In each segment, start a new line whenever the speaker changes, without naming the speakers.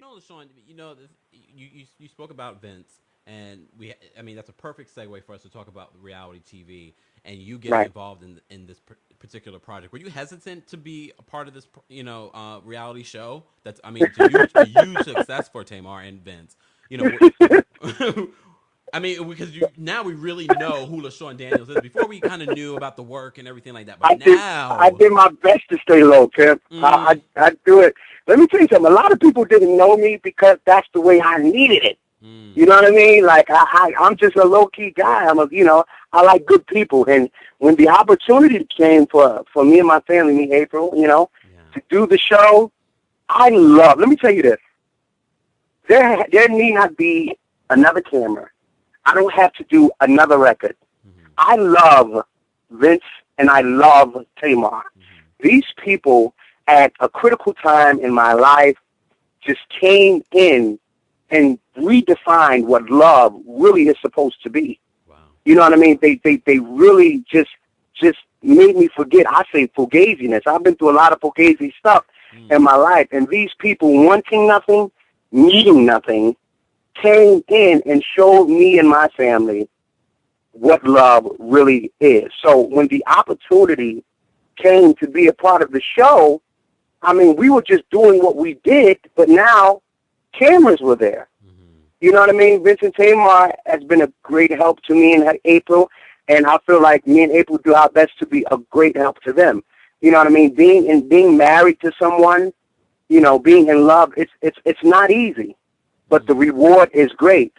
No, LaShawn, you spoke about Vince, and I mean, that's a perfect segue for us to talk about reality TV and you getting
Right.
involved in this particular project. Were you hesitant to be a part of this, reality show? That's, I mean, a huge success for Tamar and Vince. You know, I mean, because now we really know who LaShawn Daniels is. Before we kind of knew about the work and everything like that, but
I
now,
did my best to stay low, Pimp.
mm,
I do it. Let me tell you something. A lot of people didn't know me because that's the way I needed it.
mm,
You know what I mean? Like I'm just a low key guy. I like good people. And when the opportunity came for me and my family, me April,
yeah,
to do the show, let me tell you this. There need not be another camera. I don't have to do another record.
mm-hmm,
I love Vince and I love Tamar.
mm-hmm,
These people at a critical time in my life just came in and redefined what love really is supposed to be.
wow,
You know what I mean? They really just made me forget. I say fugaziness. I've been through a lot of fugazi stuff in
mm,
my life, and these people wanting nothing, needing nothing, came in and showed me and my family what love really is. So when the opportunity came to be a part of the show, I mean, we were just doing what we did, but now cameras were there.
mm-hmm,
You know what I mean? Vincent Tamar has been a great help to me and April, and I feel like me and April do our best to be a great help to them. You know what I mean? Being married to someone, being in love, it's not easy, but the
mm,
reward is great.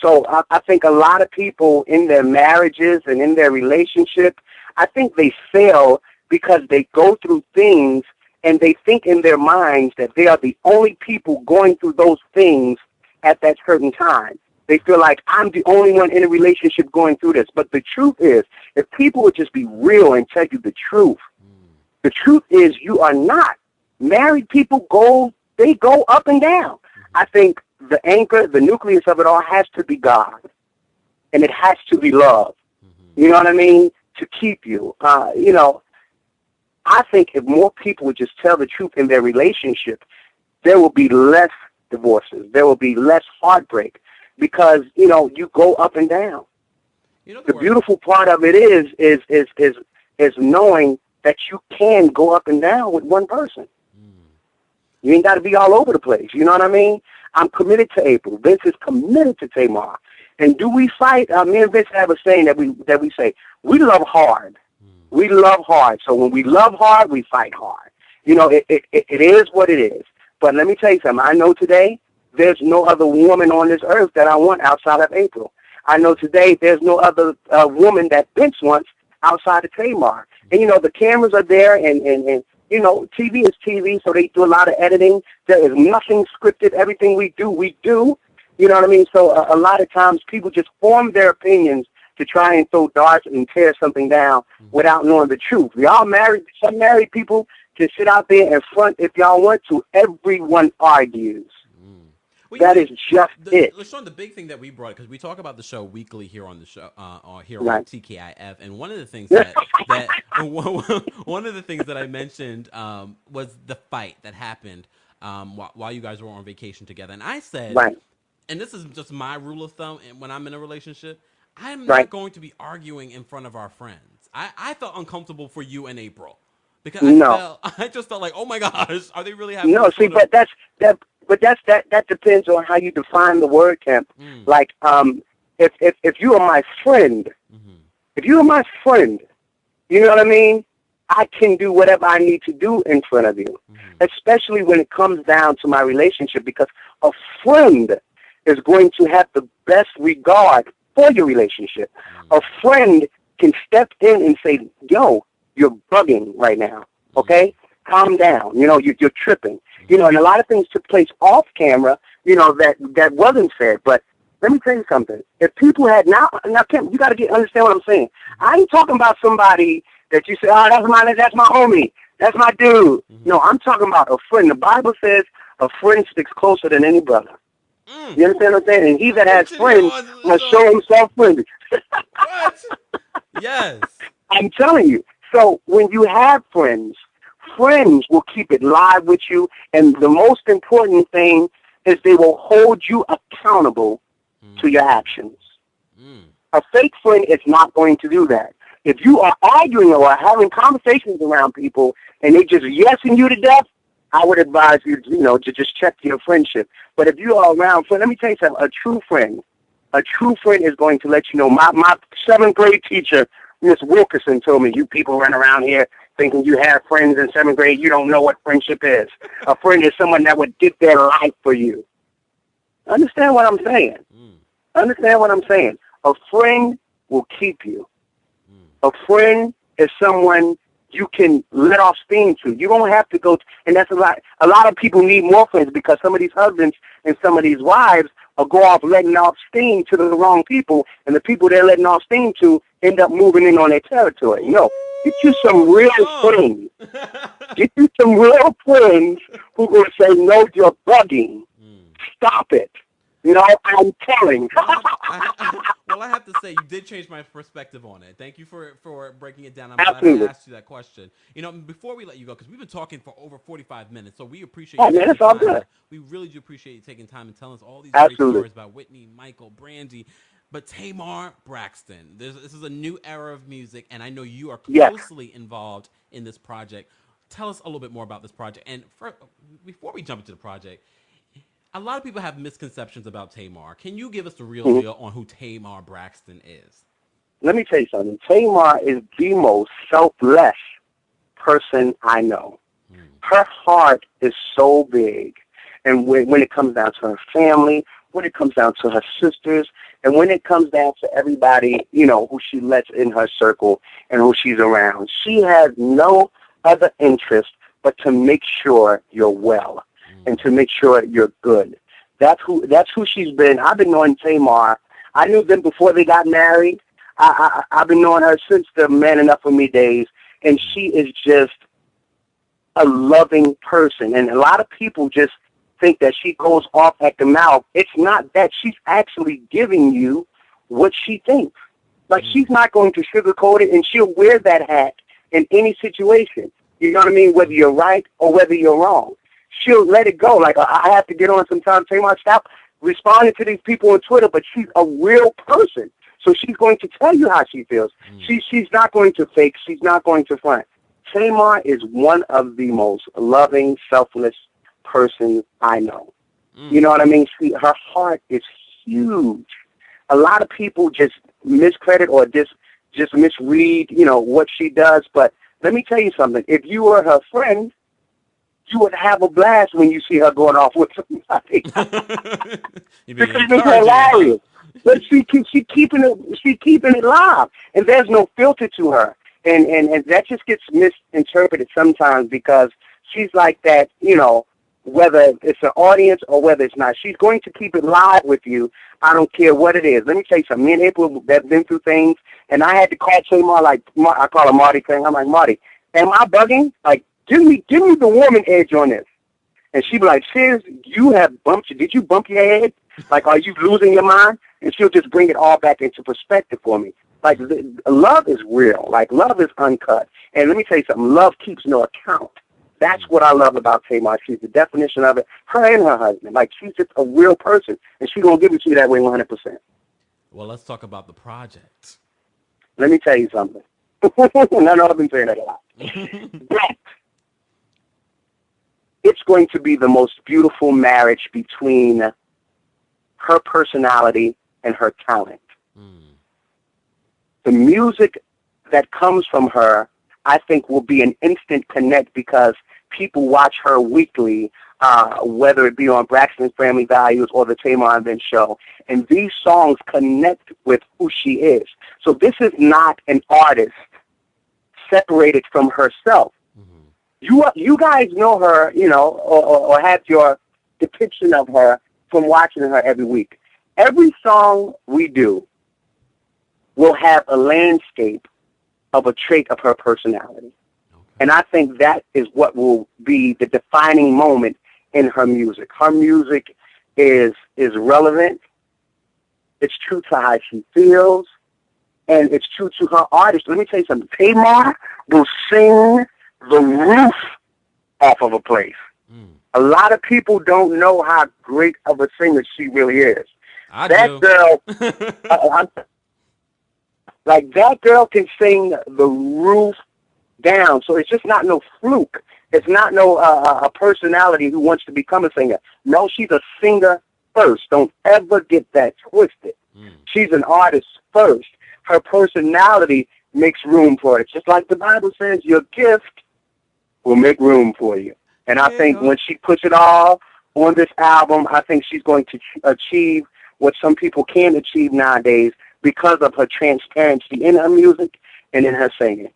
So I think a lot of people in their marriages and in their relationship, I think they fail because they go through things and they think in their minds that they are the only people going through those things at that certain time. They feel like I'm the only one in a relationship going through this. But the truth is, if people would just be real and tell you
mm,
the truth is you are not. Married people they go up and down.
mm-hmm,
I think the anchor, the nucleus of it all has to be God, and it has to be love.
mm-hmm.
You know what I mean? To keep you. I think if more people would just tell the truth in their relationship, there will be less divorces. There will be less heartbreak because, you go up and down.
You know the
The
word.
beautiful part of it is knowing that you can go up and down with one person.
Mm,
You ain't got to be all over the place. You know what I mean? I'm committed to April. Vince is committed to Tamar. And do we fight? Me and Vince have a saying that we say, we love hard.
mm,
We love hard. So when we love hard, we fight hard. It is what it is. But let me tell you something. I know today there's no other woman on this earth that I want outside of April. I know today there's no other woman that Vince wants outside of Tamar. And, the cameras are there and TV is TV, so they do a lot of editing. There is nothing scripted. Everything we do, we do. You know what I mean? So a lot of times people just form their opinions to try and throw darts and tear something down
mm-hmm,
without knowing the truth. Y'all married, some married people can sit out there and front if y'all want to. Everyone argues.
mm. Well,
That is just it.
LaShawn, the big thing that we brought, because we talk about the show weekly here on the show, here on
Right.
TKIF, and one of the things that one of the things that I mentioned was the fight that happened while you guys were on vacation together, and I said,
Right.
and this is just my rule of thumb, and when I'm in a relationship, I'm not
Right.
going to be arguing in front of our friends. I felt uncomfortable for you and April because
No.
I just felt like, oh my gosh, are they really having
No,
this
see,
sort of
that depends on how you define the word, Kemp.
mm,
Like, if you are my friend,
mm-hmm,
if you are my friend, you know what I mean? I can do whatever I need to do in front of you,
mm-hmm,
especially when it comes down to my relationship, because a friend is going to have the best regard for your relationship. A friend can step in and say, yo, you're bugging right now,
mm-hmm,
okay? Calm down. You're tripping.
mm-hmm,
And a lot of things took place off camera, that wasn't said. But let me tell you something. If people had now, Kim, you got to understand what I'm saying.
mm-hmm,
I ain't talking about somebody that you say, oh, that's my homie, that's my dude.
mm-hmm.
No, I'm talking about a friend. The Bible says a friend sticks closer than any brother.
Mm.
You understand what I'm saying? And he that has
Preaching
friends
yours,
must
LaShawn.
show himself friendly.
What? Yes.
I'm telling you. So when you have friends, friends will keep it live with you. And the most important thing is they will hold you accountable to your actions. A fake friend is not going to do that. If you are arguing or having conversations around people and they just yesing you to death, I would advise you, to just check your friendship. But if you are around, let me tell you something, a true friend is going to let you know. My 7th grade teacher, Miss Wilkerson, told me, you people run around here thinking you have friends in 7th grade. You don't know what friendship is. A friend is someone that would give their life for you. Understand what I'm saying? Understand what I'm saying? A friend will keep you. A friend is someone you can let off steam to. You don't have to go, and that's a lot. A lot of people need more friends because some of these husbands and some of these wives will go off letting off steam to the wrong people, and the people they're letting off steam to end up moving in on their territory. Get you some real friends. Get you some real friends who are going to say, no, you're bugging. Stop it. I'm telling.
Well, I have to say, you did change my perspective on it. Thank you for breaking it down. I'm glad I asked you that question. Before we let you go, because we've been talking for over 45 minutes, so we appreciate you taking time. Good. We really do appreciate you taking time and telling us all these great stories about Whitney, Michael, Brandy. But Tamar Braxton, this is a new era of music, and I know you are closely involved in this project. Tell us a little bit more about this project. And before we jump into the project, a lot of people have misconceptions about Tamar. Can you give us the real deal on who Tamar Braxton is?
Let me tell you something. Tamar is the most selfless person I know. Her heart is so big. And when it comes down to her family, when it comes down to her sisters, and when it comes down to everybody, who she lets in her circle and who she's around, she has no other interest but to make sure you're well. And to make sure you're good. That's who she's been. I've been knowing Tamar. I knew them before they got married. I've been knowing her since the Man Enough for Me days, and she is just a loving person. And a lot of people just think that she goes off at the mouth. It's not that. She's actually giving you what she thinks. Like, she's not going to sugarcoat it, and she'll wear that hat in any situation. You know what I mean? Whether you're right or whether you're wrong. She'll let it go. Like, I have to get on sometimes. Tamar, stop responding to these people on Twitter, but she's a real person. So she's going to tell you how she feels. She's not going to fake. She's not going to front. Tamar is one of the most loving, selfless persons I know. You know what I mean? Her heart is huge. A lot of people just miscredit or just misread, what she does. But let me tell you something. If you were her friend, you would have a blast when you see her going off with somebody. Because it's hilarious. But she's keeping it live, and there's no filter to her, and that just gets misinterpreted sometimes because she's like that. Whether it's an audience or whether it's not, she's going to keep it live with you. I don't care what it is. Let me tell you something. Me and April have been through things, and I had to call Tamar, I call her Marty. I'm like, Marty, am I bugging? Like, Give me the woman edge on this. And she'd be like, sis, did you bump your head? Like, are you losing your mind? And she'll just bring it all back into perspective for me. Like, love is real. Like, love is uncut. And let me tell you something. Love keeps no account. That's what I love about Tamar. She's the definition of it. Her and her husband. Like, she's just a real person. And she's going to give it to you that way 100%.
Well, let's talk about the project.
Let me tell you something. I know I've been saying that a lot. But it's going to be the most beautiful marriage between her personality and her talent. The music that comes from her, I think, will be an instant connect because people watch her weekly, whether it be on Braxton's Family Values or the Tamar and Vince show, and these songs connect with who she is. So this is not an artist separated from herself. You guys know her, or have your depiction of her from watching her every week. Every song we do will have a landscape of a trait of her personality. And I think that is what will be the defining moment in her music. Her music is relevant. It's true to how she feels. And it's true to her artist. Let me tell you something. Tamar will sing the roof off of a place. A lot of people don't know how great of a singer she really is.
I
That
do.
girl, like that girl can sing the roof down. So it's just not no fluke. It's not no a personality who wants to become a singer. No, she's a singer first. Don't ever get that twisted. She's an artist first. Her personality makes room for it. Just like the Bible says, your gift will make room for you. And I think when she puts it all on this album, I think she's going to achieve what some people can't achieve nowadays because of her transparency in her music and in her singing.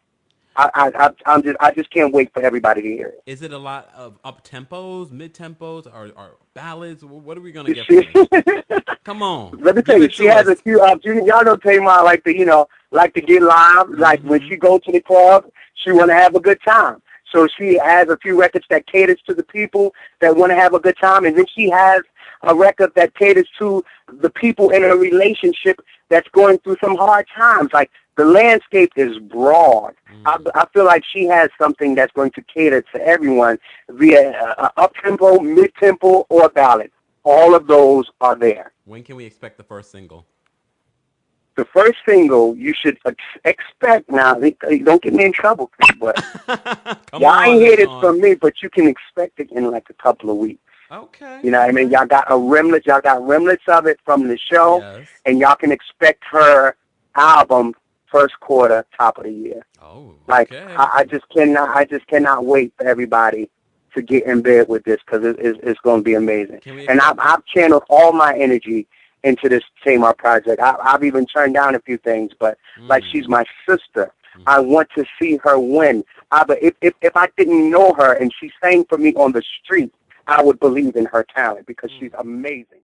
I just can't wait for everybody to hear it.
Is it a lot of up tempos, mid tempos, or ballads? What are we gonna get from this? Come on,
Let me tell
give
you,
it
she
to
has
us.
a few. Y'all know Tamar like to, like to get live. Like when she go to the club, she want to have a good time. So she has a few records that caters to the people that want to have a good time, and then she has a record that caters to the people in a relationship that's going through some hard times. Like the landscape is broad. I feel like she has something that's going to cater to everyone via up-tempo, mid-tempo, or ballad. All of those are there.
When can we expect the first single?
The first single you should expect now. Don't get me in trouble, but
Come
y'all
on,
ain't hear this
Lashawn.
from me, but you can expect it in like a couple of weeks.
Okay.
You know what I mean? Y'all got remnants of it from the show,
Yes.
and y'all can expect her album first quarter, top of the year.
Oh,
Like
okay.
I just cannot wait for everybody to get in bed with this because it's going to be amazing. And I've channeled all my energy into this Tamar project. I've even turned down a few things, but like she's my sister. I want to see her win. But if I didn't know her and she sang for me on the street, I would believe in her talent because she's amazing.